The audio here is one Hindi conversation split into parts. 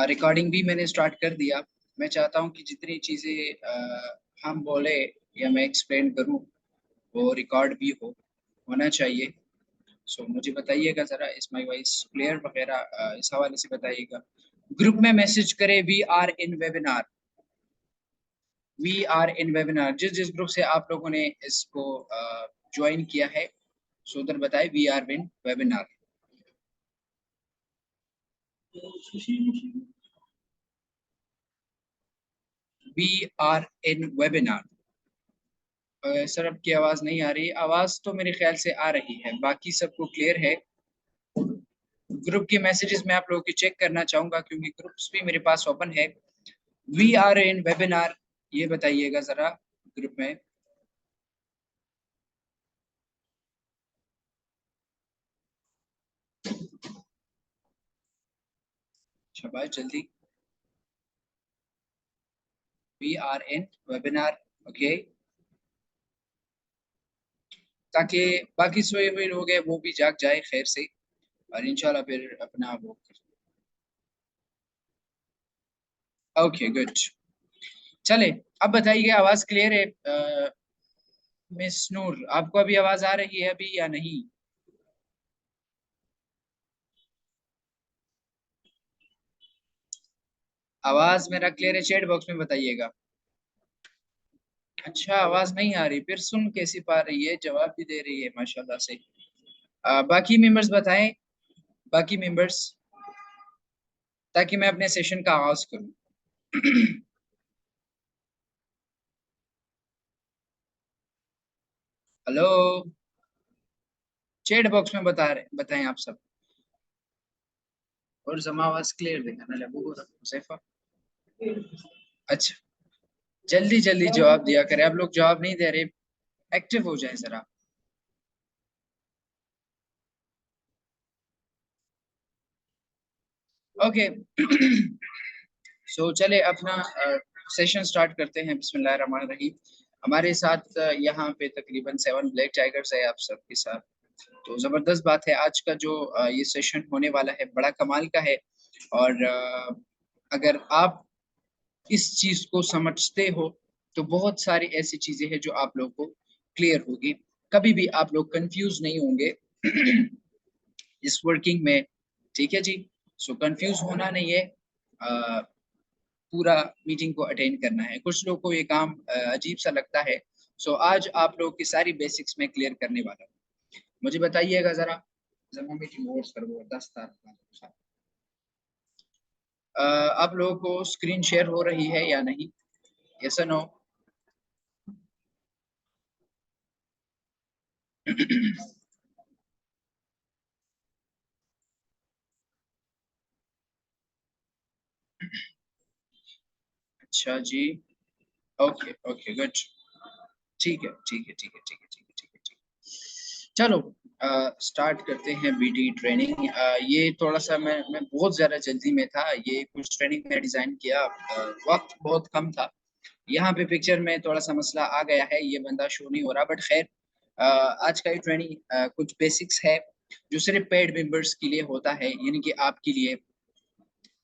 रिकॉर्डिंग भी मैंने स्टार्ट कर दिया। मैं चाहता हूँ कि जितनी चीज़ें हम बोले या मैं एक्सप्लेन करूँ वो रिकॉर्ड भी होना चाहिए। सो मुझे बताइएगा ज़रा, इस माई वॉइस क्लियर वगैरह, इस हवाले से बताइएगा। ग्रुप में मैसेज करें we are in webinar, we are in webinar. जिस जिस ग्रुप से आप लोगों ने इसको ज्वाइन किया है सो उधर बताए we are in webinar. We are in webinar. Sir आपकी आवाज़ नहीं आ रही। आवाज़ तो मेरे ख्याल से आ रही है, बाकी सबको क्लियर है। ग्रुप के मैसेजेस मैं आप लोगों की चेक करना चाहूँगा क्योंकि ग्रुप्स भी मेरे पास ओपन है। वी आर इन वेबिनार ये बताइएगा ज़रा ग्रुप में। शाबाश, जल्दी। We are in webinar, okay. ताकि बाकी सोए हुए लोग हैं वो भी जाग जाए खैर से, और इंशाल्लाह फिर अपना वो। Okay good. चले, अब बताइए आवाज क्लियर है? मिस नूर, आपको अभी आवाज आ रही है अभी या नहीं? आवाज मेरा क्लियर है? चैट बॉक्स में बताइएगा। अच्छा, आवाज नहीं आ रही, फिर सुन कैसी पा रही है, जवाब भी दे रही है माशाल्लाह से। बाकी मेंबर्स बताएं, बाकी मेंबर्स, ताकि मैं अपने सेशन का आगाज करूं। हेलो, चैट बॉक्स में बताएं आप सब। और जमा आवाज क्लियर देखा ना लगू हुसैफा। अच्छा, जल्दी जल्दी जवाब दिया करें, आप लोग जवाब नहीं दे रहे, एक्टिव हो जाए जरा। ओके। सो चले अपना सेशन स्टार्ट करते हैं। बिस्मिल्लाहिर्रहमानिर्रहीम। हमारे साथ यहाँ पे तकरीबन 7 ब्लैक टाइगर्स है आप सबके साथ। तो जबरदस्त बात है, आज का जो ये सेशन होने वाला है बड़ा कमाल का है। और अगर आप इस चीज को समझते हो तो बहुत सारी ऐसी चीजें हैं जो आप लोग को क्लियर होगी। कभी भी आप लोग कंफ्यूज नहीं होंगे इस वर्किंग में। ठीक है जी। सो कंफ्यूज होना नहीं है, पूरा मीटिंग को अटेंड करना है। कुछ लोगों को ये काम अजीब सा लगता है। सो आज आप लोग की सारी बेसिक्स में क्लियर करने वाला हूँ। मुझे बताइएगा जरा, जमा मीटिंग और जबरदस्त था। आप लोगों को स्क्रीन शेयर हो रही है या नहीं? यस और नो? अच्छा जी। Okay okay good. ठीक है ठीक है ठीक है ठीक है ठीक है ठीक है ठीक है। चलो स्टार्ट करते हैं बीटी ट्रेनिंग। ये थोड़ा सा मैं बहुत ज्यादा जल्दी में था। ये कुछ ट्रेनिंग में डिजाइन किया, वक्त बहुत कम था। यहाँ पे पिक्चर में थोड़ा सा मसला आ गया है, ये बंदा शो नहीं हो रहा, बट खैर आज का ये ट्रेनिंग कुछ बेसिक्स है जो सिर्फ पेड मेंबर्स के लिए होता है, यानी कि आपके लिए।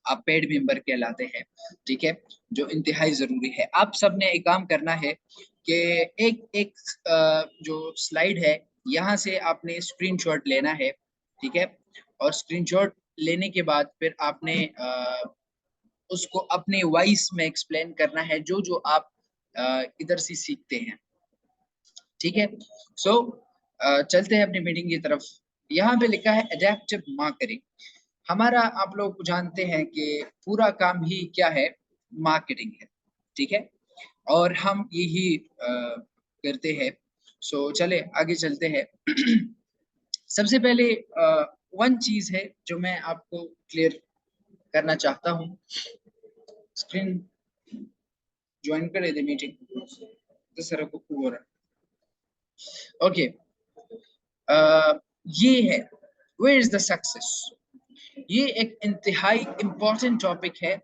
आप पेड मेंबर कहलाते हैं, ठीक है, जो इंतहाई जरूरी है। आप सब ने एक काम करना है कि एक एक जो स्लाइड है यहाँ से आपने स्क्रीनशॉट लेना है, ठीक है। और स्क्रीनशॉट लेने के बाद फिर आपने उसको अपने वॉइस में एक्सप्लेन करना है जो जो आप इधर से सीखते हैं, ठीक है। सो चलते हैं अपनी मीटिंग की तरफ। यहाँ पे लिखा है एडेप्टिव मार्केटिंग। हमारा, आप लोग जानते हैं कि पूरा काम ही क्या है, मार्केटिंग है, ठीक है। और हम यही करते हैं। सो चले आगे चलते हैं। सबसे पहले वन चीज है जो मैं आपको क्लियर करना चाहता हूँ। स्क्रीन ज्वाइन कर दे मीटिंग तो सर को हो रहा। ओके, ये है वेयर इज द सक्सेस। ये एक इंतहाई इम्पोर्टेंट टॉपिक है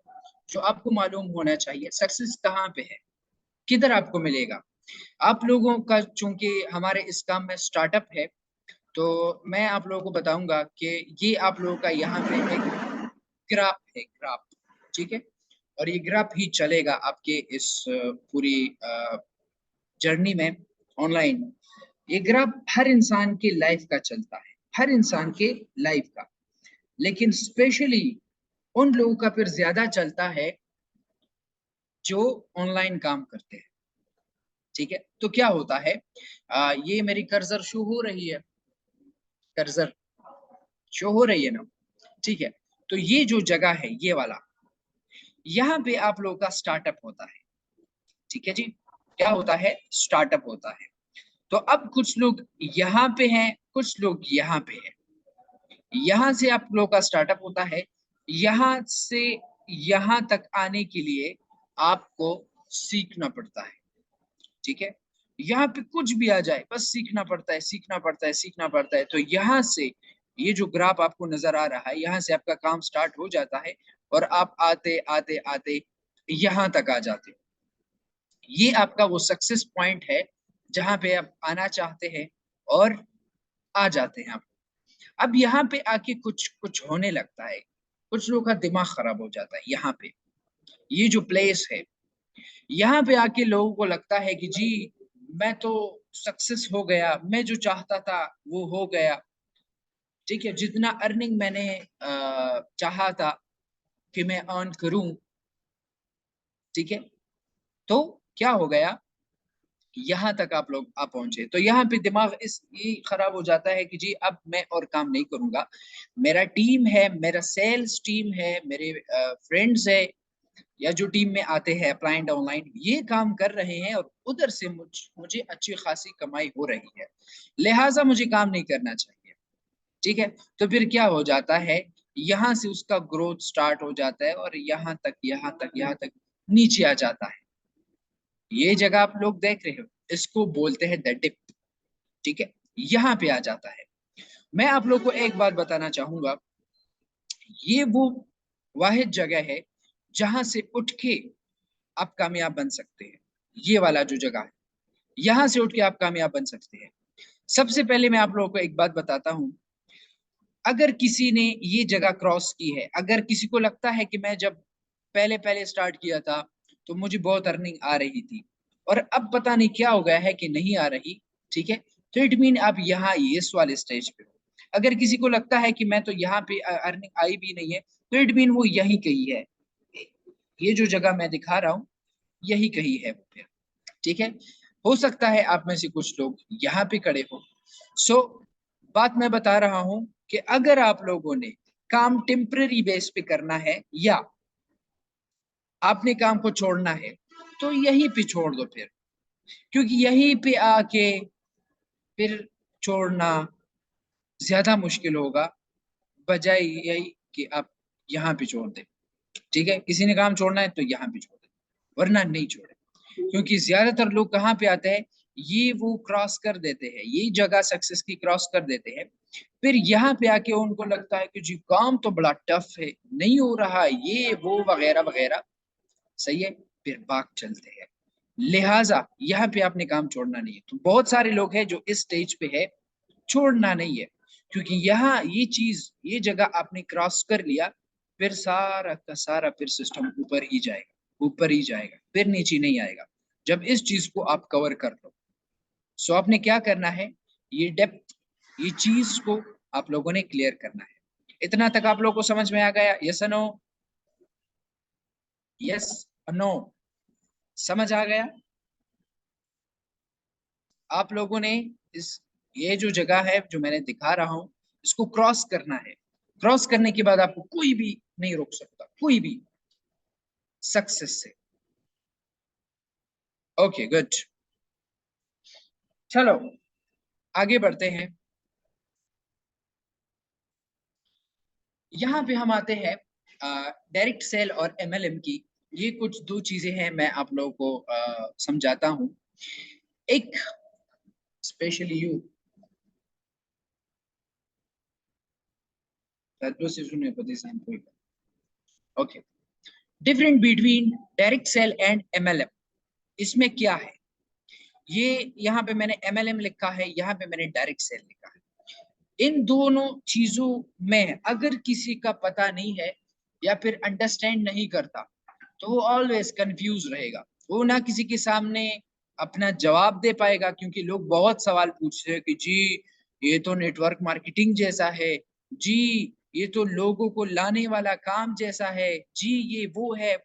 जो आपको मालूम होना चाहिए। सक्सेस कहाँ पे है, किधर आपको मिलेगा? आप लोगों का, चूंकि हमारे इस काम में स्टार्टअप है, तो मैं आप लोगों को बताऊंगा कि ये आप लोगों का यहाँ पे एक ग्राफ है, ग्राफ, ठीक है। और ये ग्राफ ही चलेगा आपके इस पूरी जर्नी में ऑनलाइन। ये ग्राफ हर इंसान के लाइफ का चलता है, हर इंसान के लाइफ का, लेकिन स्पेशली उन लोगों का फिर ज्यादा चलता है जो ऑनलाइन काम करते हैं, ठीक है। तो क्या होता है, ये मेरी कर्सर शो हो रही है, कर्सर शो हो रही है ना, ठीक है। तो ये जो जगह है, ये वाला, यहाँ पे आप लोगों का स्टार्टअप होता है, ठीक है जी। क्या होता है, स्टार्टअप होता है। तो अब कुछ लोग यहाँ पे हैं, कुछ लोग यहाँ पे हैं। यहाँ से आप लोगों का स्टार्टअप होता है, यहाँ से यहाँ तक आने के लिए आपको सीखना पड़ता है, ठीक है। यहाँ पे कुछ भी आ जाए, बस सीखना पड़ता है, सीखना पड़ता है, सीखना पड़ता है। तो यहाँ से ये जो ग्राफ आपको नजर आ रहा है, यहाँ से आपका काम स्टार्ट हो जाता है और आप आते आते आते यहाँ तक आ जाते हो। ये आपका वो सक्सेस पॉइंट है जहां पे आप आना चाहते हैं और आ जाते हैं आप। अब यहाँ पे आके कुछ कुछ होने लगता है, कुछ लोगों का दिमाग खराब हो जाता है। यहाँ पे ये जो प्लेस है, यहाँ पे आके लोगों को लगता है कि जी मैं तो सक्सेस हो गया, मैं जो चाहता था वो हो गया, ठीक है। जितना अर्निंग मैंने चाहा था कि मैं अर्न करूं, ठीक है। तो क्या हो गया, यहाँ तक आप लोग आ पहुंचे। तो यहाँ पे दिमाग इस ये खराब हो जाता है कि जी अब मैं और काम नहीं करूंगा, मेरा टीम है, मेरा सेल्स टीम है, मेरे फ्रेंड्स है, या जो टीम में आते हैं अप्लाइंड ऑनलाइन, ये काम कर रहे हैं और उधर से मुझे अच्छी खासी कमाई हो रही है, लिहाजा मुझे काम नहीं करना चाहिए, ठीक है। तो फिर क्या हो जाता है, यहाँ से उसका ग्रोथ स्टार्ट हो जाता है और यहाँ तक, यहाँ तक, यहाँ तक नीचे आ जाता है। ये जगह आप लोग देख रहे हो, इसको बोलते हैं द डिप, ठीक है। यहाँ पे आ जाता है। मैं आप लोग को एक बात बताना चाहूंगा, ये वो वाहिद जगह है जहां से उठ के आप कामयाब बन सकते हैं। ये वाला जो जगह है, यहां से उठ के आप कामयाब बन सकते हैं। सबसे पहले मैं आप लोगों को एक बात बताता हूं, अगर किसी ने ये जगह क्रॉस की है, अगर किसी को लगता है कि मैं जब पहले पहले स्टार्ट किया था तो मुझे बहुत अर्निंग आ रही थी और अब पता नहीं क्या हो गया है कि नहीं आ रही, ठीक है, तो इट मीन आप यहाँ इस वाले स्टेज पे हो। अगर किसी को लगता है कि मैं तो यहाँ पे अर्निंग आई भी नहीं है, तो इट मीन वो यही कही है, ये जो जगह मैं दिखा रहा हूँ यही कही है वो फिर, ठीक है। हो सकता है आप में से कुछ लोग यहाँ पे खड़े हो। सो बात मैं बता रहा हूं कि अगर आप लोगों ने काम टेम्पररी बेस पे करना है या आपने काम को छोड़ना है, तो यहीं पे छोड़ दो फिर, क्योंकि यहीं पे आके फिर छोड़ना ज्यादा मुश्किल होगा, बजाय यही कि आप यहाँ पे छोड़ दें, ठीक है। किसी ने काम छोड़ना है तो यहाँ पे छोड़ दें, वरना नहीं छोड़े। क्योंकि ज्यादातर लोग कहाँ पे आते हैं, ये वो क्रॉस कर देते हैं, यही जगह सक्सेस की क्रॉस कर देते हैं, फिर यहाँ पे आके उनको लगता है कि जी काम तो बड़ा टफ है, नहीं हो रहा, ये वो वगैरह वगैरह, सही है, फिर भाग चलते हैं। लिहाजा यहाँ पे आपने काम छोड़ना नहीं है। तो बहुत सारे लोग हैं जो इस स्टेज पे है, छोड़ना नहीं है, क्योंकि यहाँ ये चीज, ये जगह आपने क्रॉस कर लिया, फिर सारा का सारा फिर सिस्टम ऊपर ही जाएगा, ऊपर ही जाएगा, फिर नीचे नहीं आएगा जब इस चीज को आप कवर कर लो। सो आपने क्या करना है, ये डेप्थ, ये चीज को आप लोगों ने क्लियर करना है। इतना तक आप लोगों को समझ में आ गया? यस नो, यस नो, समझ आ गया? आप लोगों ने इस, ये जो जगह है जो मैंने दिखा रहा हूं, इसको क्रॉस करना है। क्रॉस करने के बाद आपको कोई भी नहीं रोक सकता, कोई भी, सक्सेस से। ओके गुड, चलो आगे बढ़ते हैं। यहाँ पे हम आते हैं डायरेक्ट सेल और एमएलएम की। ये कुछ दो चीजें हैं, मैं आप लोगों को समझाता हूँ। एक, स्पेशली यू से सुने पति okay, different between direct sell and MLM, इसमें क्या है, ये यहाँ पे मैंने एमएलएम लिखा है, यहाँ पे मैंने डायरेक्ट सेल लिखा है। इन दोनों चीजों में अगर किसी का पता नहीं है या फिर अंडरस्टैंड नहीं करता, तो वो ऑलवेज कंफ्यूज रहेगा। वो ना किसी के सामने अपना जवाब दे पाएगा, क्योंकि लोग बहुत सवाल पूछते हैं कि जी ये तो नेटवर्क मार्केटिंग जैसा है, जी ये तो लोगों को लाने वाला काम जैसा है, जी ये वो है,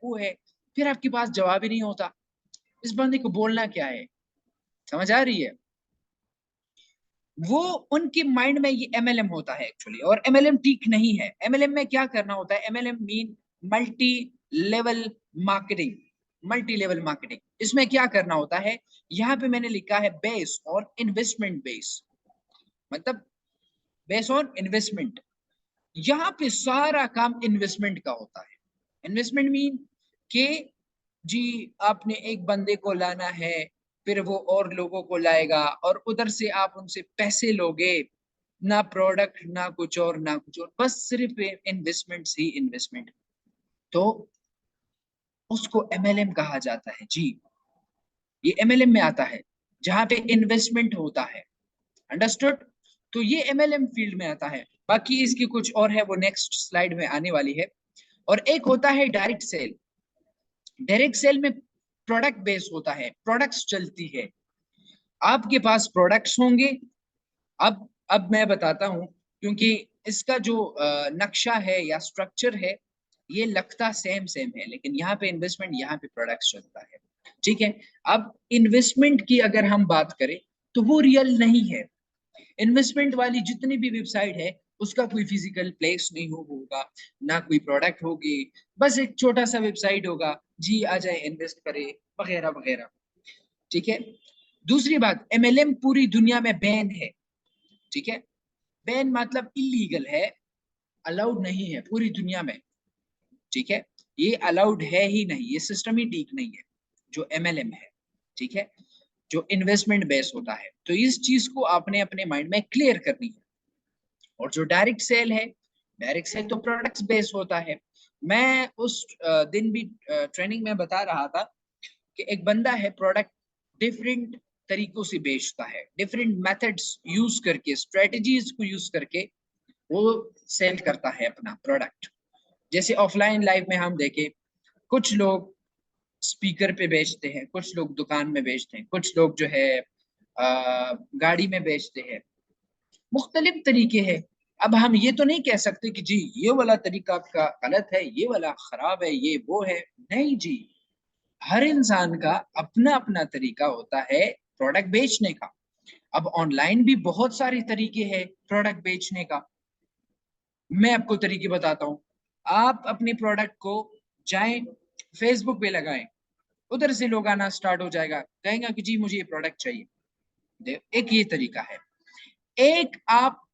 फिर आपके पास जवाब ही नहीं होता। इस बंदे को बोलना क्या है? समझ आ रही है? वो उनके माइंड में ये एमएलएम होता है एक्चुअली, और एमएलएम ठीक नहीं है। एमएलएम में क्या करना होता है? MLM mean multi level marketing. Multi level marketing, इसमें क्या करना होता है? यहाँ पे मैंने लिखा है बेस और इन्वेस्टमेंट बेस, मतलब बेस ऑन इन्वेस्टमेंट। यहाँ पे सारा काम इन्वेस्टमेंट का होता है। इन्वेस्टमेंट मीन के जी आपने एक बंदे को लाना है, फिर वो और लोगों को लाएगा, और उधर से आप उनसे पैसे लोगे, ना प्रोडक्ट ना कुछ और ना कुछ और, बस सिर्फ इन्वेस्टमेंट ही इन्वेस्टमेंट। तो उसको एमएलएम कहा जाता है जी। ये एमएलएम में आता है जहां पे इन्वेस्टमेंट होता है। अंडरस्टूड? तो ये एमएलएम फील्ड में आता है। बाकी इसकी कुछ और है, वो नेक्स्ट स्लाइड में आने वाली है। और एक होता है डायरेक्ट सेल। डायरेक्ट सेल में प्रोडक्ट बेस होता है, प्रोडक्ट्स चलती है, आपके पास प्रोडक्ट्स होंगे। अब मैं बताता हूं, क्योंकि इसका जो नक्शा है या स्ट्रक्चर है, ये लगता सेम सेम है, लेकिन यहाँ पे इन्वेस्टमेंट, यहाँ पे प्रोडक्ट्स चलता है। ठीक है? अब इन्वेस्टमेंट की अगर हम बात करें तो वो रियल नहीं है। इन्वेस्टमेंट वाली जितनी भी वेबसाइट है, उसका कोई फिजिकल प्लेस नहीं होगा, ना कोई प्रोडक्ट होगी, बस एक छोटा सा वेबसाइट होगा, जी आ जाए इन्वेस्ट करे, वगैरह वगैरह। ठीक है? दूसरी बात, एमएलएम पूरी दुनिया में बैन है। ठीक है? बैन मतलब इलीगल है, अलाउड नहीं है पूरी दुनिया में। ठीक है? ये अलाउड है ही नहीं, ये सिस्टम ही ठीक नहीं है जो एमएलएम है। ठीक है? जो इन्वेस्टमेंट बेस होता है, तो इस चीज को आपने अपने माइंड में क्लियर करनी है। और जो डायरेक्ट सेल है, डायरेक्ट सेल तो प्रोडक्ट्स बेस होता है। मैं उस दिन भी ट्रेनिंग में बता रहा था कि एक बंदा है, प्रोडक्ट डिफरेंट तरीकों से बेचता है, डिफरेंट मेथड्स यूज करके, स्ट्रेटजीज को यूज करके वो सेल करता है अपना प्रोडक्ट। जैसे ऑफलाइन लाइफ में हम देखें, कुछ लोग स्पीकर पे बेचते हैं, कुछ लोग दुकान में बेचते हैं, कुछ लोग जो है गाड़ी में बेचते हैं। मुख्तलिफ तरीके हैं। अब हम ये तो नहीं कह सकते कि जी ये वाला तरीका आपका गलत है, ये वाला खराब है, ये वो है। नहीं जी, हर इंसान का अपना अपना तरीका होता है प्रोडक्ट बेचने का। अब ऑनलाइन भी बहुत सारे तरीके हैं प्रोडक्ट बेचने का। मैं आपको तरीके बताता हूँ। आप अपने प्रोडक्ट को जाएं, फेसबुक पे लगाएं, उधर से लोग आना स्टार्ट हो जाएगा, कहेंगे कि जी मुझे ये प्रोडक्ट चाहिए। एक ये तरीका है। एक आप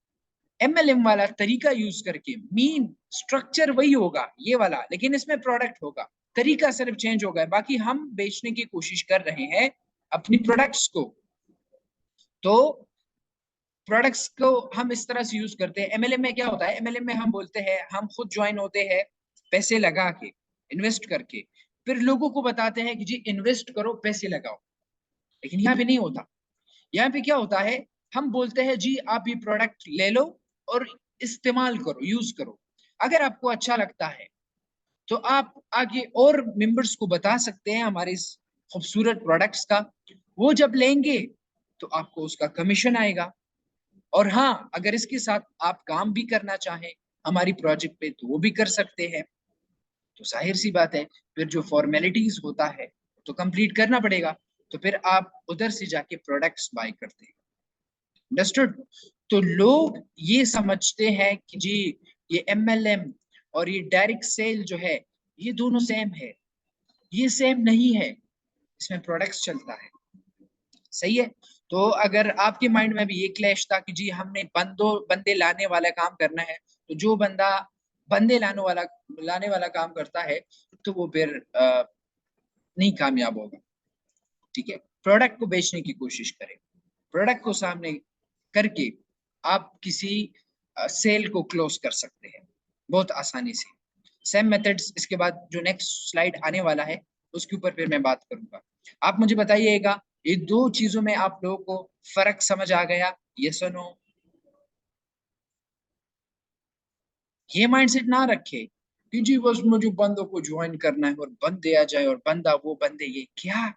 एमएलएम वाला तरीका यूज करके, मीन स्ट्रक्चर वही होगा ये वाला, लेकिन इसमें प्रोडक्ट होगा, तरीका सिर्फ चेंज होगा, बाकी हम बेचने की कोशिश कर रहे हैं अपनी प्रोडक्ट्स को। तो प्रोडक्ट्स को हम इस तरह से यूज करते हैं। एमएलएम में क्या होता है? एमएलएम में हम बोलते हैं, हम खुद ज्वाइन होते हैं पैसे लगा के, इन्वेस्ट करके, फिर लोगों को बताते हैं कि जी इन्वेस्ट करो, पैसे लगाओ। लेकिन यहाँ पे नहीं होता। यहाँ पे क्या होता है? हम बोलते हैं जी आप ये प्रोडक्ट ले लो और इस्तेमाल करो, यूज करो। अगर आपको अच्छा लगता है तो आप आगे और मेंबर्स को बता सकते हैं हमारे इस खूबसूरत प्रोडक्ट्स का। वो जब लेंगे तो आपको उसका कमीशन आएगा। और हाँ, अगर इसके साथ आप काम भी करना चाहें हमारी प्रोजेक्ट पे, तो वो भी कर सकते हैं। तो जाहिर सी बात है, फिर जो फॉर्मेलिटीज होता है तो कंप्लीट करना पड़ेगा। तो फिर आप उधर से जाके प्रोडक्ट्स बाय करते हैं। अंडरस्टूड? तो लोग ये समझते हैं कि जी ये एमएलएम और ये डायरेक्ट सेल जो है, ये दोनों सेम है। ये सेम नहीं है, इसमें प्रोडक्ट्स चलता है। सही है? तो अगर आपके माइंड में भी ये क्लैश था कि जी हमने बंदे लाने वाला काम करना है, तो जो बंदा बंदे लाने वाला काम करता है, तो वो फिर नहीं कामयाब होगा। ठीक है? प्रोडक्ट को बेचने की कोशिश करें, प्रोडक्ट को सामने करके आप किसी सेल को क्लोज कर सकते हैं बहुत आसानी से। सेम मेथड्स इसके बाद जो नेक्स्ट स्लाइड आने वाला है उसके ऊपर फिर मैं बात करूंगा। आप मुझे बताइएगा, ये दो चीजों में आप लोगों को फर्क समझ आ गया? यस और नो? ये माइंडसेट ना रखे कि जी बस मुझे बंदों को ज्वाइन करना है और बंदे आ जाए और बंदा वो बंदे ये क्या,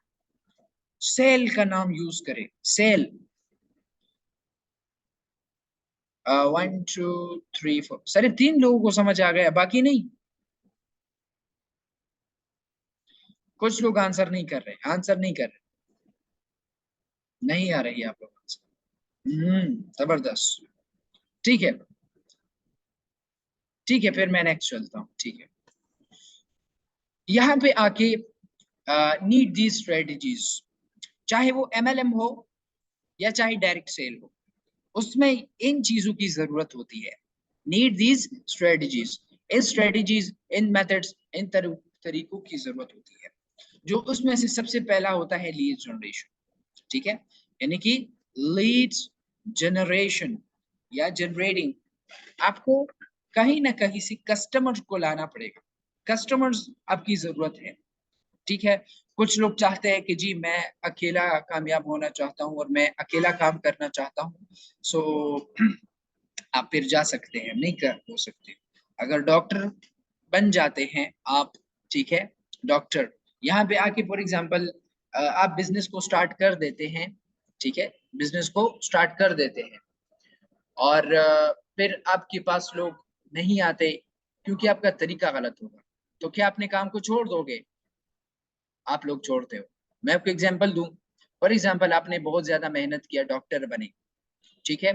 सेल का नाम यूज करे, सेल। 1 2 3 4 सारे 3 लोगों को समझ आ गया, बाकी नहीं। कुछ लोग आंसर नहीं कर रहे, आंसर नहीं कर रहे, नहीं आ रही आप लोग आंसर। जबरदस्त। ठीक है, ठीक है, फिर मैं नेक्स्ट चलता हूँ। ठीक है, यहाँ पे आके नीड दी स्ट्रेटजीज, चाहे वो एमएलएम हो या चाहे डायरेक्ट सेल हो, उसमें इन चीजों की जरूरत होती है। नीड दीज स्ट्रेटजीज, इन स्ट्रेटजीज, इन मेथड्स, इन तरीकों की जरूरत होती है। जो उसमें से सबसे पहला होता है लीड जनरेशन। ठीक है, यानी कि लीड्स जनरेशन या जनरेटिंग, आपको कहीं ना कहीं से कस्टमर्स को लाना पड़ेगा, कस्टमर्स आपकी जरूरत है। ठीक है, कुछ लोग चाहते हैं कि जी मैं अकेला कामयाब होना चाहता हूँ और मैं अकेला काम करना चाहता हूँ, सो आप फिर जा सकते हैं, नहीं कर हो सकते। अगर डॉक्टर बन जाते हैं आप, ठीक है, डॉक्टर यहाँ पे आके फॉर एग्जांपल आप बिजनेस को स्टार्ट कर देते हैं, ठीक है, बिजनेस को स्टार्ट कर देते हैं और फिर आपके पास लोग नहीं आते क्योंकि आपका तरीका गलत होगा, तो क्या अपने काम को छोड़ दोगे? आप लोग छोड़ते हो। मैं आपको एग्जांपल दूं, फॉर एग्जांपल आपने बहुत ज्यादा मेहनत किया, डॉक्टर बने, ठीक है,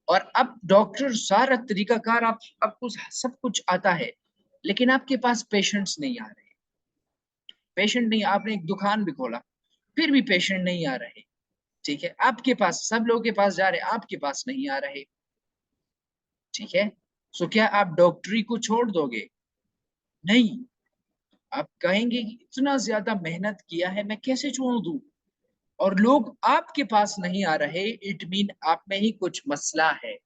और अब डॉक्टर सारा तरीकाकार आप आपको सब कुछ आता है, लेकिन आपके पास पेशेंट्स नहीं आ रहे, पेशेंट नहीं, आपने एक दुकान भी खोला फिर भी पेशेंट नहीं आ रहे। ठीक है, आपके पास सब लोगों के पास जा रहे, आपके पास नहीं आ रहे। ठीक है, सो क्या आप डॉक्टरी को छोड़ दोगे? नहीं, आप कहेंगे कि इतना ज्यादा मेहनत किया है मैं कैसे छोड़ दूं, और लोग आपके पास नहीं आ रहे, इट मीन आप में ही कुछ मसला है,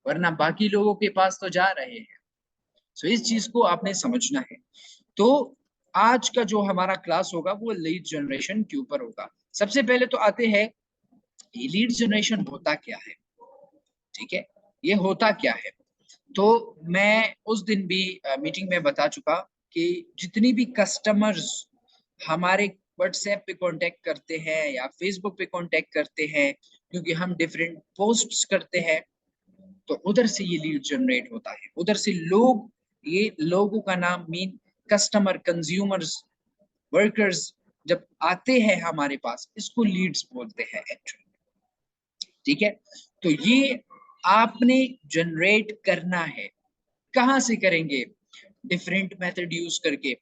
वरना बाकी लोगों के पास तो जा रहे हैं। सो इस चीज को आपने समझना है। तो आज का जो हमारा क्लास होगा वो लीड जनरेशन के ऊपर होगा। सबसे पहले तो आते हैं, लीड जनरेशन होता क्या है? ठीक है, ये होता क्या है? तो मैं उस दिन भी मीटिंग में बता चुका कि जितनी भी कस्टमर्स हमारे व्हाट्सएप पे कांटेक्ट करते हैं या फेसबुक पे कांटेक्ट करते हैं, क्योंकि हम डिफरेंट पोस्ट्स करते हैं, तो उधर से ये लीड जनरेट होता है, उधर से लोग, ये लोगों का नाम मीन कस्टमर, कंज्यूमर्स, वर्कर्स जब आते हैं हमारे पास, इसको लीड्स बोलते हैं एक्चुअली। ठीक है, तो ये आपने जनरेट करना है। कहाँ से करेंगे? डिफरेंट मेथड यूज करके,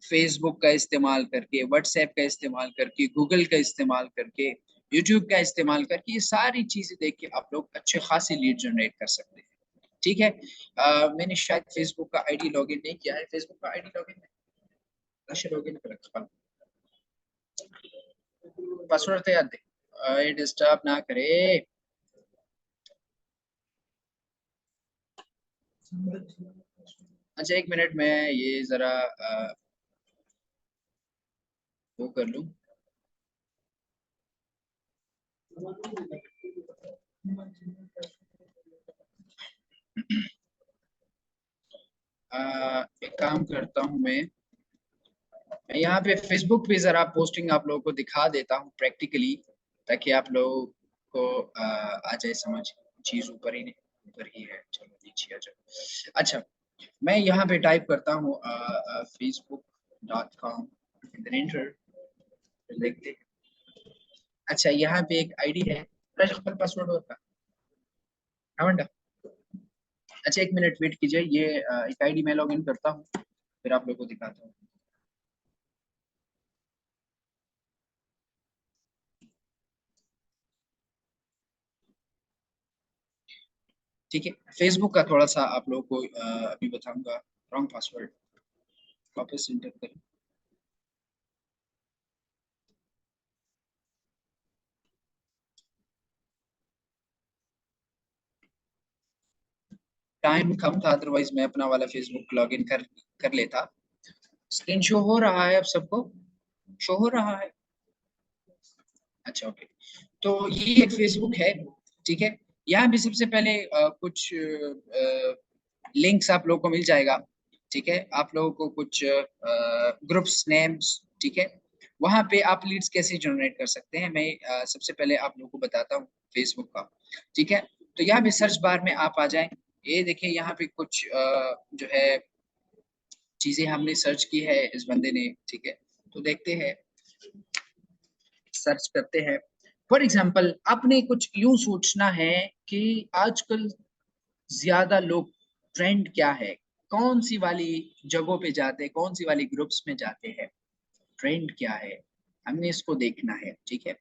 फेसबुक का इस्तेमाल करके, व्हाट्सएप का इस्तेमाल करके, गूगल का इस्तेमाल करके, यूट्यूब का इस्तेमाल करके, ये सारी चीजें देख के आप लोग अच्छे खासी लीड जनरेट कर सकते हैं। ठीक है, मैंने शायद फेसबुक का आईडी लॉगिन नहीं किया है, फेसबुक का आईडी लॉगिन लॉगिन कर रखा, पासवर्ड तो याद दे, ये डिस्टर्ब ना करे। अच्छा एक मिनट में ये जरा वो कर लूं। एक काम करता हूँ मैं यहाँ पे फेसबुक पे जरा पोस्टिंग आप लोगों को दिखा देता हूँ प्रैक्टिकली, ताकि आप लोगों को आ जाए समझ। चीज ऊपर ही नहीं, ऊपर ही है, चलो नीचे आ जाओ। अच्छा, मैं यहाँ पे टाइप करता हूँ facebook.com, इंटर देखते हैं। अच्छा, यहाँ पे एक आईडी है, पासवर्ड होता है। अच्छा एक मिनट वेट कीजिए, ये एक आईडी मैं लॉग इन करता हूँ, फिर आप लोग को दिखाता हूँ। ठीक है, फेसबुक का थोड़ा सा आप लोगों को अभी बताऊंगा। रॉन्ग पासवर्ड, वापस इंटर करें। टाइम कम था, अदरवाइज मैं अपना वाला फेसबुक लॉग इन कर कर लेता। स्क्रीन शो हो रहा है, अब सबको शो हो रहा है? अच्छा ओके, तो ये एक फेसबुक है। ठीक है, यहाँ भी सबसे पहले कुछ लिंक्स आप लोग को मिल जाएगा। ठीक है, आप लोगों को कुछ ग्रुप्स नेम्स, ठीक है, वहां पे आप लीड्स कैसे जनरेट कर सकते हैं, मैं सबसे पहले आप लोगों को बताता हूँ फेसबुक का। ठीक है, तो यहाँ पे सर्च बार में आप आ जाएं, ये देखिए यहाँ पे कुछ जो है चीजें हमने सर्च की है इस बंदे ने। ठीक है, तो देखते हैं, सर्च करते हैं। फॉर एग्जाम्पल आपने कुछ यूं सोचना है कि आजकल ज्यादा लोग ट्रेंड क्या है, कौन सी वाली जगहों पे जाते हैं, कौन सी वाली ग्रुप्स में जाते हैं, ट्रेंड क्या है, हमने इसको देखना है। ठीक है,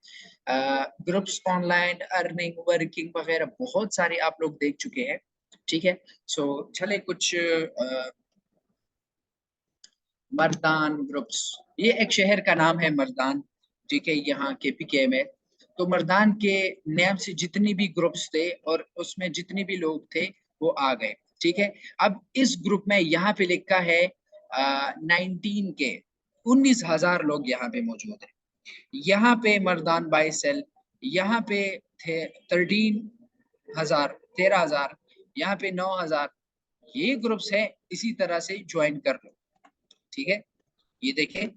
ग्रुप्स ऑनलाइन अर्निंग वर्किंग वगैरह बहुत सारे आप लोग देख चुके हैं। ठीक है, सो चले कुछ मर्दान ग्रुप्स, ये एक शहर का नाम है मर्दान। ठीक है, यहाँ KPK में। तो मर्दान के नाम से जितनी भी ग्रुप्स थे और उसमें जितने भी लोग थे वो आ गए। ठीक है, अब इस ग्रुप में यहाँ पे लिखा है 19 के 19,000 लोग यहाँ पे मौजूद है। यहाँ पे मर्दान बाई सेल, यहाँ पे थे 13,000 13,000, यहाँ पे 9,000, ये ग्रुप्स है, इसी तरह से ज्वाइन कर लो। ठीक है, ये देखें,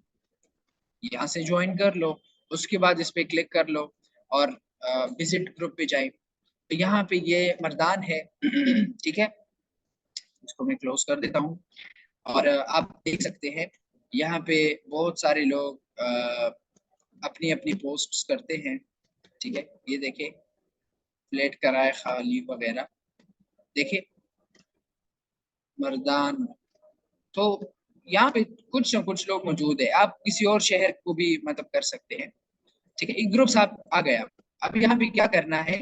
यहाँ से ज्वाइन कर लो, उसके बाद इस पे क्लिक कर लो और विजिट ग्रुप पे जाए। तो यहाँ पे ये मर्दान है। ठीक है, इसको मैं क्लोज कर देता हूँ और आप देख सकते हैं यहाँ पे बहुत सारे लोग अपनी अपनी पोस्ट्स करते हैं। ठीक है, ये देखिए, फ्लैट कराए खाली वगैरह, देखिए मर्दान। तो यहाँ पे कुछ न कुछ लोग मौजूद है, आप किसी और शहर को भी मतलब कर सकते हैं। ठीक है, एक ग्रुप्स आप आ गया। अब यहाँ पे क्या करना है,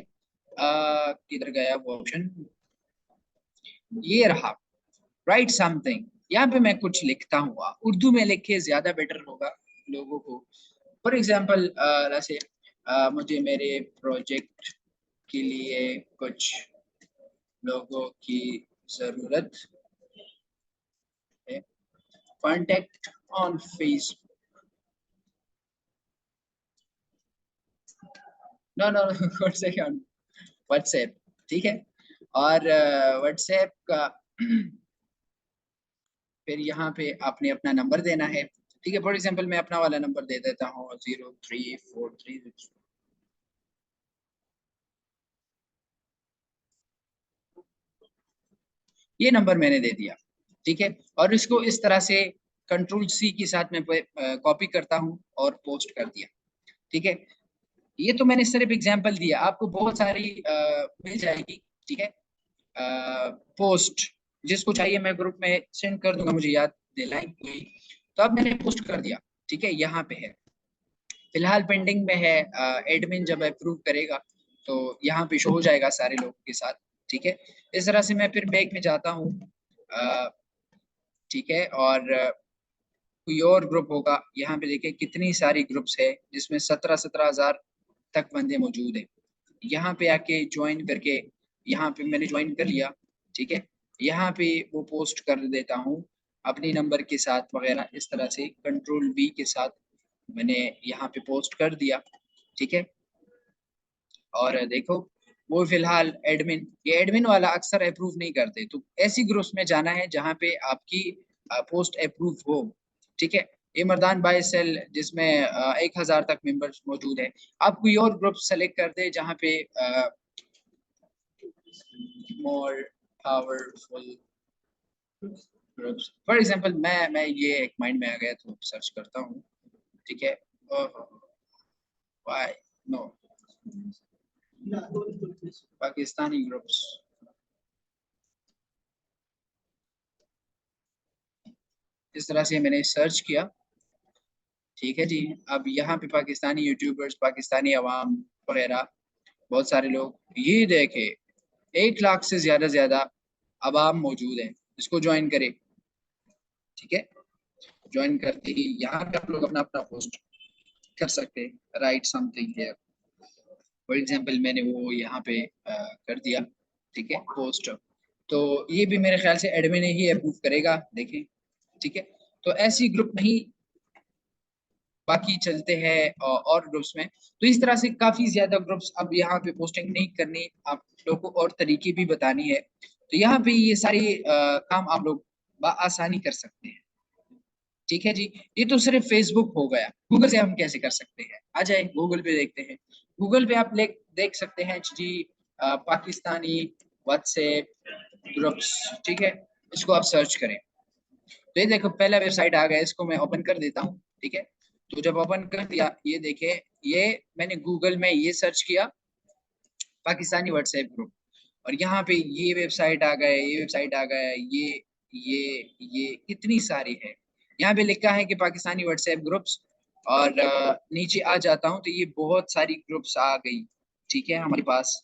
किधर गया वो ऑप्शन, ये रहा, राइट समथिंग। यहाँ पे मैं कुछ लिखता हूँ, उर्दू में लिखे ज्यादा बेटर होगा लोगों को। फॉर एग्जाम्पल जैसे मुझे मेरे प्रोजेक्ट के लिए कुछ लोगों की जरूरत है, contact on Facebook, no no WhatsApp. ठीक है, और व्हाट्सएप का फिर यहाँ पे आपने अपना नंबर देना है। ठीक है, फॉर एग्जाम्पल मैं अपना वाला नंबर दे देता हूँ 0343, ये नंबर मैंने दे दिया। ठीक है, और इसको इस तरह से कंट्रोल C के साथ में कॉपी करता हूँ और पोस्ट कर दिया। ठीक है, ये तो मैंने सिर्फ एग्जाम्पल दिया, आपको बहुत सारी मिल जाएगी। ठीक है, पोस्ट जिसको चाहिए मैं ग्रुप में सेंड कर दूंगा, मुझे याद दिलाई कोई। तो अब मैंने पोस्ट कर दिया। ठीक है, यहाँ पे है, फिलहाल पेंडिंग में है, एडमिन जब अप्रूव करेगा तो यहाँ पे शो हो जाएगा सारे लोगों के साथ। ठीक है, इस तरह से मैं फिर बैक में जाता हूँ। ठीक है, और कोई और ग्रुप होगा, यहाँ पे देखिए कितनी सारी ग्रुप्स है जिसमें 17,000 तक बंदे मौजूद है। यहाँ पे आके ज्वाइन करके, यहाँ पे मैंने ज्वाइन कर लिया। ठीक है, यहाँ पे वो पोस्ट कर देता हूँ अपने नंबर के साथ वगैरह, इस तरह से कंट्रोल V के साथ मैंने यहाँ पे पोस्ट कर दिया। ठीक है, और देखो वो फिलहाल एडमिन, ये एडमिन वाला अक्सर अप्रूव नहीं करते, तो ऐसी ग्रुप्स में जाना है जहाँ पे आपकी पोस्ट अप्रूव हो। ठीक है, ये मर्दान बाय सेल जिसमें 1,000 तक मेंबर्स मौजूद है। आप कोई और ग्रुप सेलेक्ट कर दे जहाँ पे more powerful groups, for example मैं ये एक माइंड में आ गया तो सर्च करता हूँ। ठीक है, वाई नो पाकिस्तानी ग्रुप्स, इस तरह से मैंने सर्च किया। ठीक है जी, अब यहाँ पे पाकिस्तानी यूट्यूबर्स, पाकिस्तानी अवाम वगैरह बहुत सारे लोग, ये देखे 1 लाख से ज्यादा अवाम मौजूद है, इसको ज्वाइन करें। ठीक है, ज्वाइन करते ही यहाँ पे आप लोग अपना अपना पोस्ट कर सकते हैं, right something here. For example मैंने वो यहाँ पे कर दिया। ठीक है, पोस्ट, तो ये भी मेरे ख्याल से एडमिन ही अप्रूव करेगा, देखें। ठीक है, तो ऐसी ग्रुप नहीं, बाकी चलते हैं और ग्रुप्स में। तो इस तरह से काफी ज्यादा ग्रुप्स, अब यहाँ पे पोस्टिंग नहीं करनी, आप लोगों को और तरीके भी बतानी है। तो यहाँ पे ये सारी काम आप लोग बआसानी कर सकते हैं। ठीक है जी। ये तो सिर्फ फेसबुक हो गया। गूगल से हम कैसे कर सकते हैं? आ जाए गूगल पे देखते हैं। गूगल पे आप देख सकते हैं जी पाकिस्तानी व्हाट्सएप ग्रुप्स। ठीक है, इसको आप सर्च करें तो ये देखो पहला वेबसाइट आ गया। इसको मैं ओपन कर देता हूँ। ठीक है, तो जब ओपन कर दिया ये देखे, ये मैंने गूगल में ये सर्च किया पाकिस्तानी व्हाट्सएप ग्रुप, और यहाँ पे ये वेबसाइट आ गए, ये वेबसाइट आ गया, ये कितनी सारी है। यहाँ पे लिखा है कि पाकिस्तानी व्हाट्सएप ग्रुप्स, और नीचे आ जाता हूँ तो ये बहुत सारी ग्रुप्स आ गई। ठीक है, हमारे पास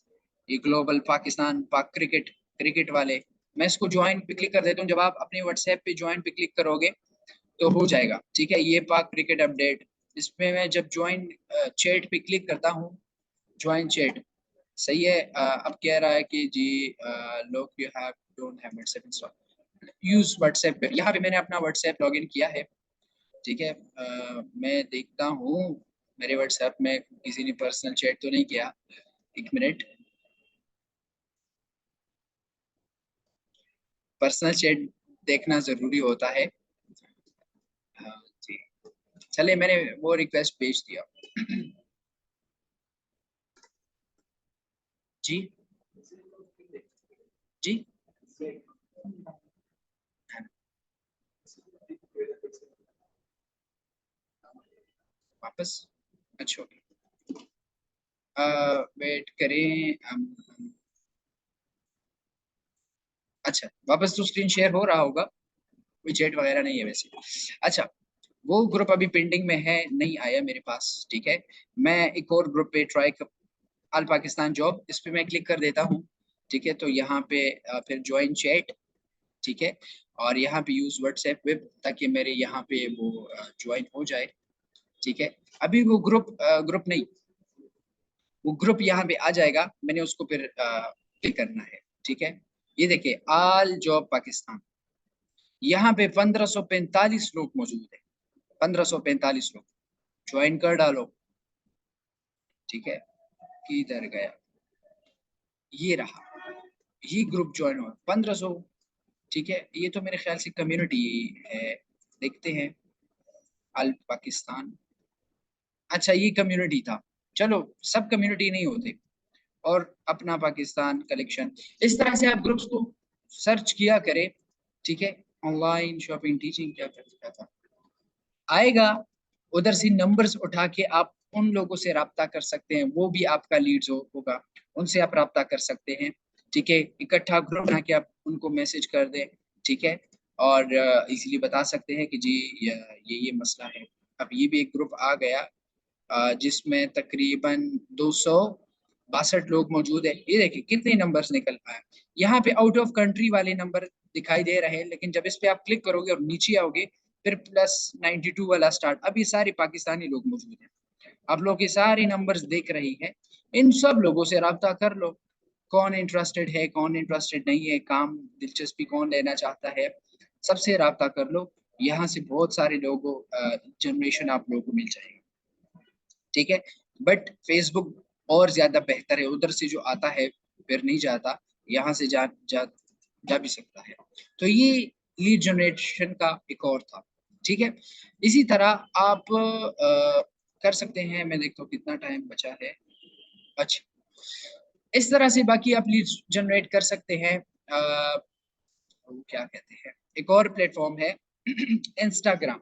ये ग्लोबल पाकिस्तान पाक क्रिकेट, क्रिकेट वाले। मैं इसको ज्वाइन पे क्लिक कर देता हूँ। जब आप अपने व्हाट्सएप पे ज्वाइन पे क्लिक करोगे तो हो जाएगा। ठीक है, ये पाक क्रिकेट अपडेट, इसमें मैं जब ज्वाइन चैट पे क्लिक करता हूँ, ज्वाइन चैट सही है। अब कह रहा है कि जी लोग you have don't have WhatsApp install, use WhatsApp पे। यहाँ पे मैंने अपना व्हाट्सएप लॉगिन किया है। ठीक है, मैं देखता हूँ मेरे व्हाट्सएप में किसी ने पर्सनल चैट तो नहीं किया। एक मिनट, पर्सनल चैट देखना जरूरी होता है। जी, चलिए मैंने वो रिक्वेस्ट भेज दिया। जी जी, वापस, अच्छा वेट करें। अच्छा, वापस तो स्क्रीन शेयर हो रहा होगा, कोई चैट वगैरह नहीं है वैसे। अच्छा, वो ग्रुप अभी पेंडिंग में है, नहीं आया मेरे पास। ठीक है, मैं एक और ग्रुप पे ट्राई कर, अल पाकिस्तान जॉब, इस पे मैं क्लिक कर देता हूँ। ठीक है, तो यहाँ पे फिर ज्वाइन चैट। ठीक है, और यहाँ पे यूज व्हाट्सएप वेब, ताकि मेरे यहाँ पे वो ज्वाइन हो जाए। ठीक है, अभी वो ग्रुप नहीं, वो ग्रुप यहाँ पे आ जाएगा, मैंने उसको फिर क्लिक करना है। ठीक है, ये देखिए आल जॉब पाकिस्तान, यहाँ पे 1545 लोग मौजूद है। 1545 लोग, ज्वाइन कर डालो। ठीक है, किधर गया, ये रहा, ये ग्रुप ज्वाइन हुआ 1500। ठीक है, ये तो मेरे ख्याल से कम्युनिटी है, देखते हैं अल पाकिस्तान। अच्छा, ये कम्युनिटी था, चलो सब कम्युनिटी नहीं होते। और अपना पाकिस्तान कलेक्शन, इस तरह से आप ग्रुप्स को सर्च किया करें। ठीक है, ऑनलाइन शॉपिंग टीचिंग क्या क्या था आएगा, उधर से नंबर्स उठा के आप उन लोगों से राब्ता कर सकते हैं, वो भी आपका लीड्स होगा, उनसे आप राब्ता कर सकते हैं। ठीक है, इकट्ठा ग्रुप बना के आप उनको मैसेज कर दें। ठीक है, और इजीली बता सकते हैं कि जी ये मसला है। अब ये भी एक ग्रुप आ गया जिसमें तकरीबन 262 लोग मौजूद है। ये देखिए कितने नंबर्स निकल पाए। यहाँ पे आउट ऑफ कंट्री वाले नंबर दिखाई दे रहे हैं, लेकिन जब इस पे आप क्लिक करोगे और नीचे आओगे फिर +92 वाला स्टार्ट, अब ये सारे पाकिस्तानी लोग मौजूद हैं। आप लोग ये सारे नंबर्स देख रही हैं, इन सब लोगों से राब्ता कर लो। कौन इंटरेस्टेड है, कौन इंटरेस्टेड नहीं है, काम दिलचस्पी कौन लेना चाहता है, सबसे राब्ता कर लो। यहाँ से बहुत सारे लोगों जनरेशन आप लोगों को मिल जाएगी। ठीक है, बट फेसबुक और ज्यादा बेहतर है, उधर से जो आता है फिर नहीं जाता, यहाँ से जा भी सकता है। तो ये लीड जनरेशन का एक और था। ठीक है, इसी तरह आप कर सकते हैं। मैं देखता हूँ कितना टाइम बचा है। अच्छा, इस तरह से बाकी आप लीड जनरेट कर सकते हैं। वो क्या कहते हैं, एक और प्लेटफॉर्म है इंस्टाग्राम,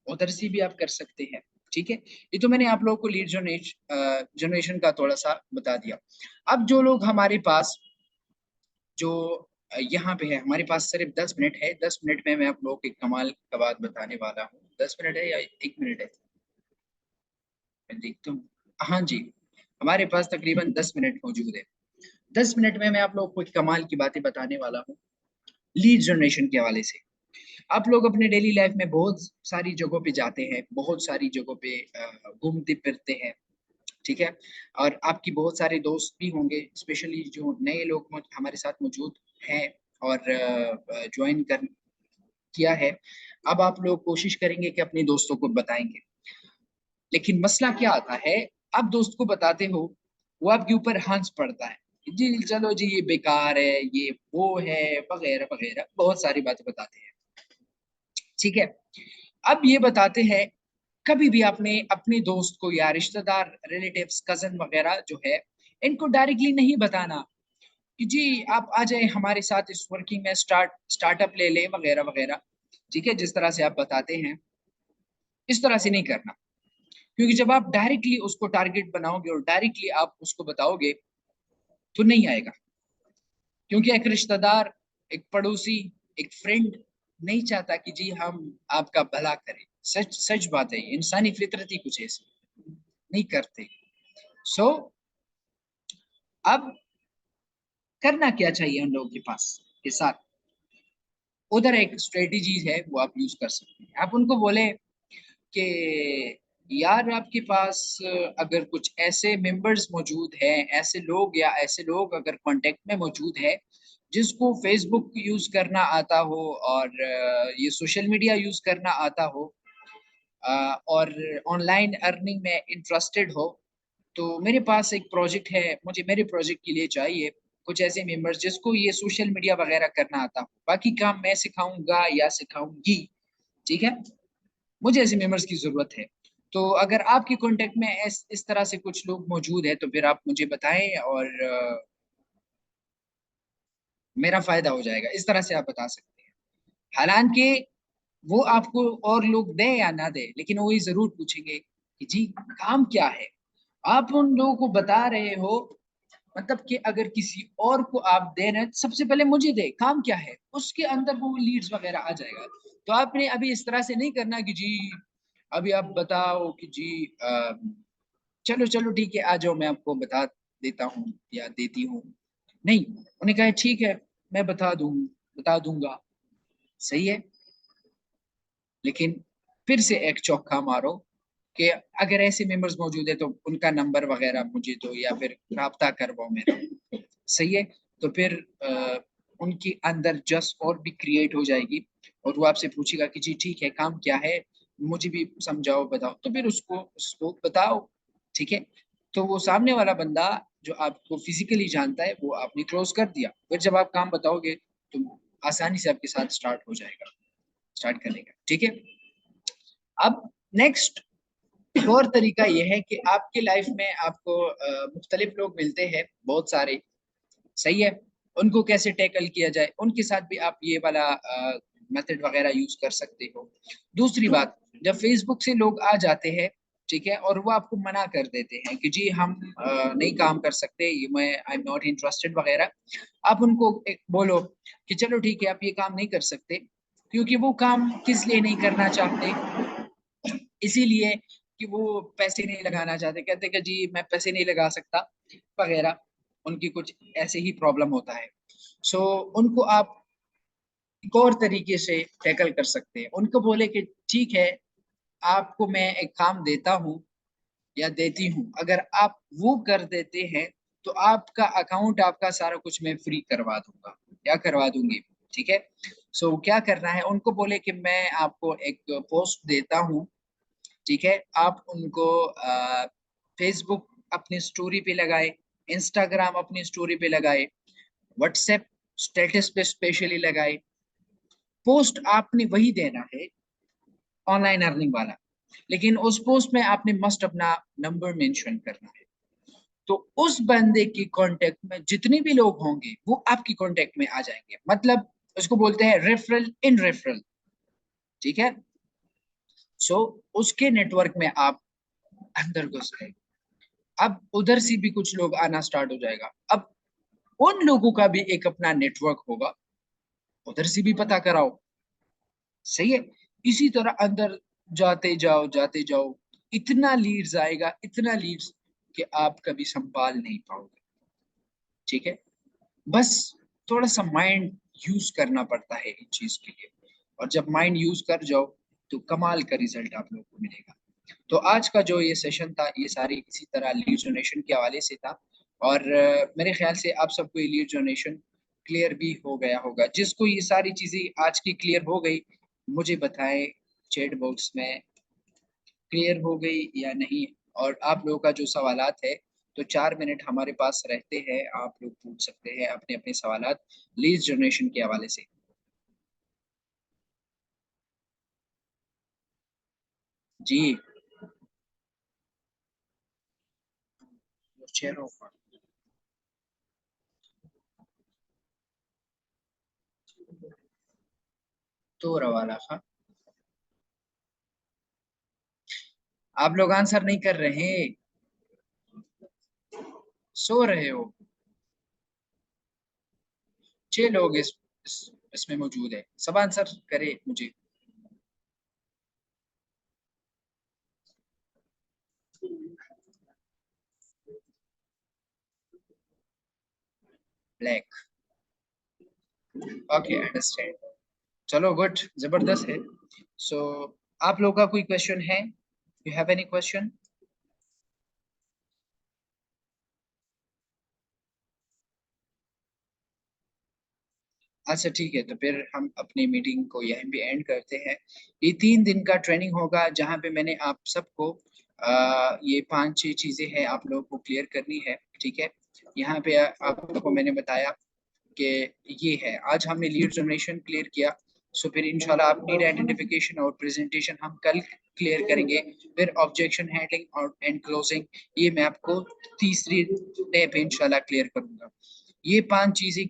उधर से भी आप कर सकते हैं। ठीक है, ये तो मैंने आप लोगों को लीड जनरेशन का थोड़ा सा बता दिया। अब जो लोग हमारे पास जो यहाँ पे है, हमारे पास सिर्फ 10 मिनट है। 10 मिनट में मैं आप लोगों को एक कमाल का बात बताने वाला हूँ। 10 मिनट है या 1 मिनट है, मैं देखता हूँ। हाँ जी, हमारे पास तकरीबन 10 मिनट मौजूद है। 10 मिनट में मैं आप लोगों को एक कमाल की बातें बताने वाला हूँ लीड जनरेशन के हवाले से। आप लोग अपने डेली लाइफ में बहुत सारी जगहों पे जाते हैं, बहुत सारी जगहों पे घूमते फिरते हैं। ठीक है, और आपकी बहुत सारे दोस्त भी होंगे, स्पेशली जो नए लोग हमारे साथ मौजूद हैं और ज्वाइन कर किया है। अब आप लोग कोशिश करेंगे कि अपने दोस्तों को बताएंगे, लेकिन मसला क्या आता है, आप दोस्त को बताते हो, वो आपके ऊपर हंस पड़ता है, जी चलो जी ये बेकार है, ये वो है, वगैरह वगैरह बहुत सारी बातें बताते हैं। ठीक है। अब ये बताते हैं, कभी भी आपने अपने दोस्त को या रिश्तेदार, रिलेटिव्स, कजन वगैरह जो है, इनको डायरेक्टली नहीं बताना कि जी आप आ जाए हमारे साथ इस वर्किंग में, स्टार्टअप ले ले वगैरह वगैरह। ठीक है, जिस तरह से आप बताते हैं इस तरह से नहीं करना, क्योंकि जब आप डायरेक्टली उसको टारगेट बनाओगे और डायरेक्टली आप उसको बताओगे तो नहीं आएगा। क्योंकि एक रिश्तेदार, एक पड़ोसी, एक फ्रेंड नहीं चाहता कि जी हम आपका भला करें। सच सच बात है, इंसानी फितरत ही कुछ ऐसी, नहीं करते। सो अब करना क्या चाहिए उन लोगों के पास के साथ, उधर एक स्ट्रेटेजीज है वो आप यूज कर सकते हैं। आप उनको बोले कि यार आपके पास अगर कुछ ऐसे मेंबर्स मौजूद हैं, ऐसे लोग या ऐसे लोग अगर कांटेक्ट में मौजूद है जिसको फेसबुक यूज करना आता हो और ये सोशल मीडिया यूज करना आता हो, और ऑनलाइन अर्निंग में इंटरेस्टेड हो, तो मेरे पास एक प्रोजेक्ट है, मुझे मेरे प्रोजेक्ट के लिए चाहिए कुछ ऐसे मेंबर्स जिसको ये सोशल मीडिया वगैरह करना आता हो, बाकी काम मैं सिखाऊंगा या सिखाऊंगी। ठीक है, मुझे ऐसे मेंबर्स की जरूरत है। तो अगर आपके कांटेक्ट में इस तरह से कुछ लोग मौजूद है तो फिर आप मुझे बताएं और मेरा फायदा हो जाएगा। इस तरह से आप बता सकते हैं। हालांकि वो आपको और लोग दे या ना दे, लेकिन वो ये जरूर पूछेंगे कि जी काम क्या है। आप उन लोगों को बता रहे हो, मतलब कि अगर किसी और को आप दे रहे हैं, सबसे पहले मुझे दे, काम क्या है, उसके अंदर वो लीड्स वगैरह आ जाएगा। तो आपने अभी इस तरह से नहीं करना कि जी अभी आप बताओ कि जी चलो चलो ठीक है आ जाओ मैं आपको बता देता हूँ या देती हूँ। नहीं, उन्हें कहा ठीक है मैं बता दूंगा। सही है, लेकिन फिर से एक चौका मारो कि अगर ऐसे मेंबर्स मौजूद है तो उनका नंबर वगैरह मुझे दो या फिर राब्ता करवाओ मेरा। सही है, तो फिर उनके अंदर जस्ट और भी क्रिएट हो जाएगी और वो आपसे पूछेगा कि जी ठीक है काम क्या है, मुझे भी समझाओ बताओ, तो फिर उसको उसको बताओ। ठीक है, तो वो सामने वाला बंदा जो आपको फिजिकली जानता है वो आपने क्लोज कर दिया, फिर जब आप काम बताओगे तो आसानी से आपके साथ स्टार्ट हो जाएगा, स्टार्ट करने का। ठीक है, अब नेक्स्ट एक और तरीका यह है कि आपके लाइफ में आपको मुख्तलिफ लोग मिलते हैं बहुत सारे। सही है, उनको कैसे टैकल किया जाए, उनके साथ भी आप ये वाला मेथड वगैरह यूज कर सकते हो। दूसरी बात, जब फेसबुक से लोग आ जाते हैं, ठीक है, और वो आपको मना कर देते हैं कि जी हम नहीं काम कर सकते, ये मैं आई एम नॉट इंटरेस्टेड वगैरह, आप उनको एक बोलो कि चलो ठीक है आप ये काम नहीं कर सकते, क्योंकि वो काम किस लिए नहीं करना चाहते, इसीलिए कि वो पैसे नहीं लगाना चाहते, कहते कि जी मैं पैसे नहीं लगा सकता वगैरह, उनकी कुछ ऐसे ही प्रॉब्लम होता है। सो उनको आप एक और तरीके से टैकल कर सकते हैं, उनको बोले कि ठीक है आपको मैं एक काम देता हूँ या देती हूँ, अगर आप वो कर देते हैं तो आपका अकाउंट, आपका सारा कुछ मैं फ्री करवा दूंगा या करवा दूंगी। ठीक है, सो क्या करना है, उनको बोले कि मैं आपको एक पोस्ट देता हूँ, ठीक है, आप उनको फेसबुक अपनी स्टोरी पे लगाए, इंस्टाग्राम अपनी स्टोरी पे लगाए, व्हाट्सएप स्टेटस पे स्पेशली लगाए। पोस्ट आपने वही देना है ऑनलाइन अर्निंग वाला, लेकिन उस पोस्ट में आपने मस्ट अपना नंबर मेंशन करना है। तो उस बंदे की कांटेक्ट में जितने भी लोग होंगे वो आपकी कांटेक्ट में आ जाएंगे, मतलब उसको बोलते हैं रेफरल इन रेफरल। ठीक है, सो उसके नेटवर्क में आप अंदर घुस गए, अब उधर से भी कुछ लोग आना स्टार्ट हो जाएगा, अब उन लोगों का भी एक अपना नेटवर्क होगा, उधर से भी पता कराओ। सही है, इसी तरह अंदर जाते जाओ, इतना लीड्स आएगा, इतना लीड्स कि आप कभी संभाल नहीं पाओगे। ठीक है, बस थोड़ा सा माइंड यूज करना पड़ता है इन चीज के लिए, और जब माइंड यूज कर जाओ तो कमाल का रिजल्ट आप लोगों को मिलेगा। तो आज का जो ये सेशन था ये सारी इसी तरह लीड जनरेशन के हवाले से था, और मेरे ख्याल से आप सबको ये लीड जनरेशन क्लियर भी हो गया होगा। जिसको ये सारी चीजें आज की क्लियर हो गई मुझे बताएं चैट बॉक्स में, क्लियर हो गई या नहीं। और आप लोगों का जो सवालात है, तो 4 मिनट हमारे पास रहते हैं, आप लोग पूछ सकते हैं अपने अपने सवालात लीड जनरेशन के हवाले से। जी चेहरों पर तो रवाला खा। आप लोग आंसर नहीं कर रहे, सो रहे हो। 6 लोग इसमें मौजूद है, सब आंसर करे मुझे। ब्लैक। Okay understand. चलो गुड, जबरदस्त है। सो आप लोग का कोई क्वेश्चन है? You have any question? अच्छा ठीक है, तो फिर हम अपनी मीटिंग को यहीं पे एंड करते हैं। ये 3 दिन का ट्रेनिंग होगा जहाँ पे मैंने आप सबको ये 5-6 चीजें हैं आप लोगों को क्लियर करनी है, ठीक है। यहाँ पे आपको मैंने बताया कि ये है, आज हमने लीड जनरेशन क्लियर किया। सो फिर इंशाल्लाह आप नीड आइडेंटिफिकेशन और प्रेजेंटेशन हम कल क्लियर करेंगे। फिर ऑब्जेक्शन हैंडलिंग और एंड क्लोजिंग, ये मैं आपको तीसरी डे पे इंशाल्लाह क्लियर करूंगा। ये 5 चीजें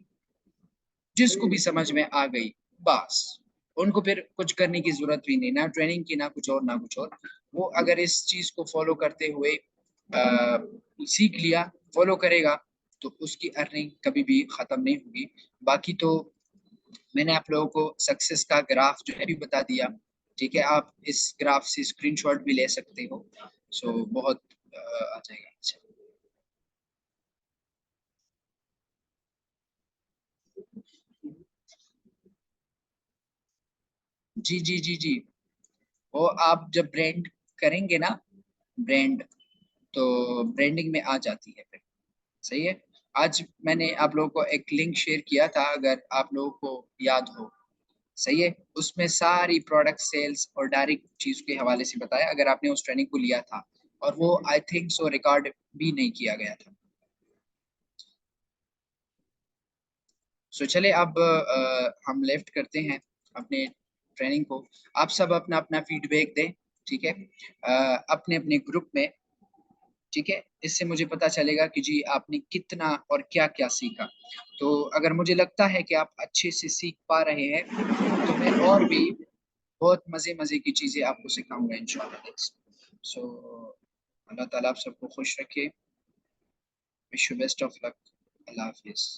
जिसको भी समझ में आ गई, बस उनको फिर कुछ करने की जरूरत भी नहीं, ना ट्रेनिंग की, ना कुछ और, ना कुछ और। वो अगर इस चीज को फॉलो करते हुए सीख लिया, फॉलो करेगा, तो उसकी अर्निंग कभी भी खत्म नहीं होगी। बाकी तो मैंने आप लोगों को सक्सेस का ग्राफ जो है भी बता दिया, ठीक है। आप इस ग्राफ से स्क्रीनशॉट भी ले सकते हो। सो बहुत आ जाएगा। अच्छा। जी जी जी जी। वो आप जब ब्रांड करेंगे ना, ब्रांड, तो ब्रांडिंग में आ जाती है फिर। सही है। आज मैंने आप लोगों को एक लिंक शेयर किया था, अगर आप लोगों को याद हो। सही है। उसमें सारी प्रोडक्ट सेल्स और डायरेक्ट चीज के हवाले से बताया, अगर आपने उस ट्रेनिंग को लिया था। और वो आई थिंक सो रिकॉर्ड भी नहीं किया गया था। सो चले अब हम लेफ्ट करते हैं अपने ट्रेनिंग को। आप सब अपना अपना फीडबैक दें, ठीक है, अपने अपने ग्रुप में, ठीक है। इससे मुझे पता चलेगा कि जी आपने कितना और क्या क्या सीखा। तो अगर मुझे लगता है कि आप अच्छे से सीख पा रहे हैं, तो मैं और भी बहुत मजे मजे की चीजें आपको सिखाऊंगा इंशाल्लाह नेक्स्ट। सो अल्लाह ताला आप सबको खुश रखे। Wish you best of luck. Allah Hafiz.